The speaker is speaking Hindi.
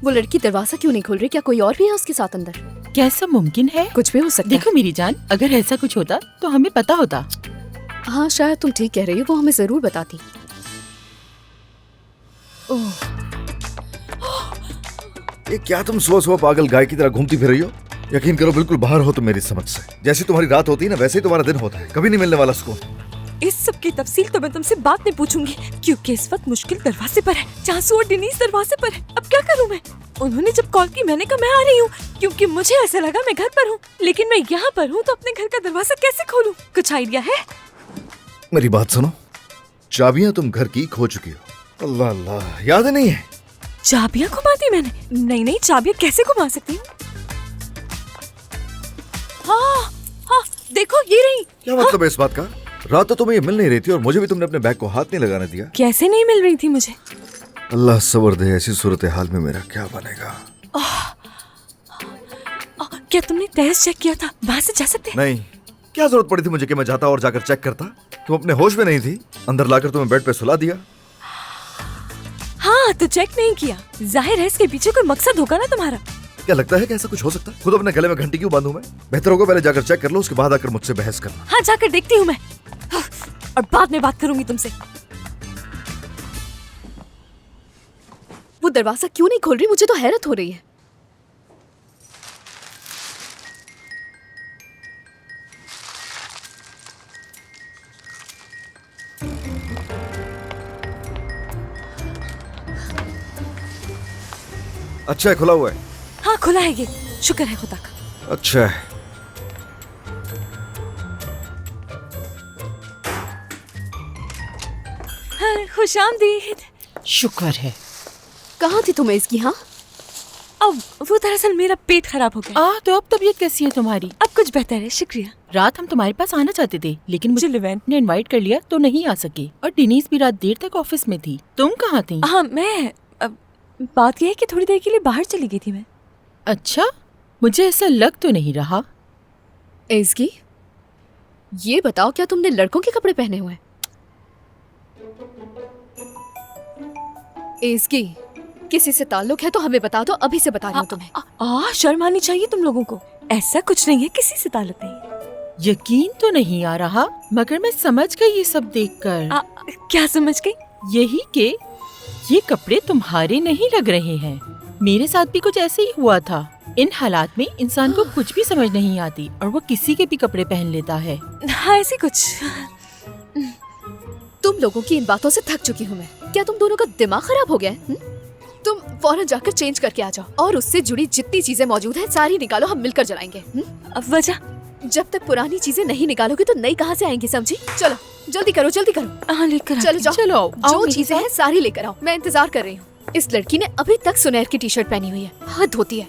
वो लड़की दरवाजा क्यों नहीं खोल रही? क्या कोई और भी है उसके साथ अंदर? कैसा मुमकिन है? कुछ भी हो सकता है। देखो मेरी जान, अगर ऐसा कुछ होता तो हमें पता होता। हाँ शायद तुम ठीक कह रही हो, वो हमें जरूर बताती। ओह, ये क्या तुम सुबह सुबह पागल गाय की तरह घूमती फिर रही हो? यकीन करो बिल्कुल बाहर हो तुम मेरी समझ से। जैसी तुम्हारी रात होती है ना वैसे ही तुम्हारा दिन होता है, कभी नहीं मिलने वाला सुकून। इस सब की तफसील तो मैं तुमसे बात नहीं पूछूंगी, क्योंकि इस वक्त मुश्किल दरवाजे पर है। चांसू और डेनीस दरवाजे पर है। अब क्या करूं मैं? उन्होंने जब कॉल की मैंने कहा मैं आ रही हूँ, क्योंकि मुझे ऐसा लगा मैं घर पर हूँ, लेकिन मैं यहाँ पर हूँ तो अपने घर का दरवाजा कैसे खोलूँ? कुछ आइडिया है? मेरी बात सुनो, चाबियां तुम घर की खो चुकी हो। अल्लाह अल्लाह, याद नहीं है? चाबियाँ घुमा दी मैंने? नहीं, चाबियाँ कैसे घुमा सकती हूँ? हाँ, देखो ये रही। क्या मतलब है इस बात का? रात तो तुम्हें ये मिल नहीं रही थी और मुझे भी तुमने अपने बैग को हाथ नहीं लगाने दिया। कैसे नहीं मिल रही थी मुझे? अल्लाह सब्र दे, ऐसी सूरत हाल में मेरा क्या बनेगा? क्या तुमने तहस चेक किया था? वहाँ से जा सकते? नहीं, क्या जरूरत पड़ी थी मुझे कि मैं जाता और जाकर चेक करता? तुम अपने होश में नहीं थी, अंदर लाकर तुम्हें बेड पे सुला दिया। हाँ तो चेक नहीं किया, जाहिर है इसके पीछे कोई मकसद होगा ना तुम्हारा। क्या लगता है कि ऐसा कुछ हो सकता है? खुद अपने गले में घंटी क्यों बांधूं मैं? बेहतर होगा पहले जाकर चेक कर लो, उसके बाद आकर मुझसे बहस करना। हाँ जाकर देखती हूँ मैं, और बाद में बात करूंगी तुमसे। वो दरवाजा क्यों नहीं खोल रही? मुझे तो हैरत हो रही है। अच्छा है खुला हुआ है। हाँ खुला है ये, शुक्र है खुदा का। अच्छा है। हाँ, खुशामदीद। शुक्र है। कहाँ थी तुम्हें इसकी? हाँ अब वो दरअसल मेरा पेट खराब हो गया। तो अब तबीयत कैसी है तुम्हारी? अब कुछ बेहतर है, शुक्रिया। रात हम तुम्हारे पास आना चाहते थे, लेकिन मुझे लिवेंट ने इनवाइट कर लिया तो नहीं आ सके, और डेनीस भी रात देर तक ऑफिस में थी। तुम कहाँ थी? हाँ मैं बात यह है कि थोड़ी देर के लिए बाहर चली गई थी मैं। अच्छा, मुझे ऐसा लग तो नहीं रहा। इसकी ये बताओ, क्या तुमने लड़कों के कपड़े पहने हुए हैं? इसकी किसी से ताल्लुक है तो हमें बता दो, अभी से बता रही हूँ तुम्हें। शर्म आनी चाहिए तुम लोगों को। ऐसा कुछ नहीं है, किसी से ताल्लुक नहीं। यकीन तो नहीं आ रहा, मगर मैं समझ गई ये सब देखकर। क्या समझ गई? यही कि ये कपड़े तुम्हारे नहीं लग रहे हैं। मेरे साथ भी कुछ ऐसे ही हुआ था। इन हालात में इंसान को कुछ भी समझ नहीं आती और वो किसी के भी कपड़े पहन लेता है। हाँ ऐसे कुछ। तुम लोगों की इन बातों से थक चुकी हूँ मैं। क्या तुम दोनों का दिमाग खराब हो गया है? तुम फौरन जाकर चेंज करके आ जाओ और उससे जुड़ी जितनी चीजें मौजूद हैं सारी निकालो, हम मिलकर जलाएंगे। अब वजह? जब तक पुरानी चीजें नहीं निकालोगे तो नई कहाँ से आएंगी, समझी? चलो जल्दी करो, जल्दी करो। हाँ लेकर चलो जाओ, चलो जो चीजें हैं सारी लेकर आओ। मैं इंतजार कर रही हूँ। इस लड़की ने अभी तक सुनहर की टी शर्ट पहनी हुई है, हद होती है।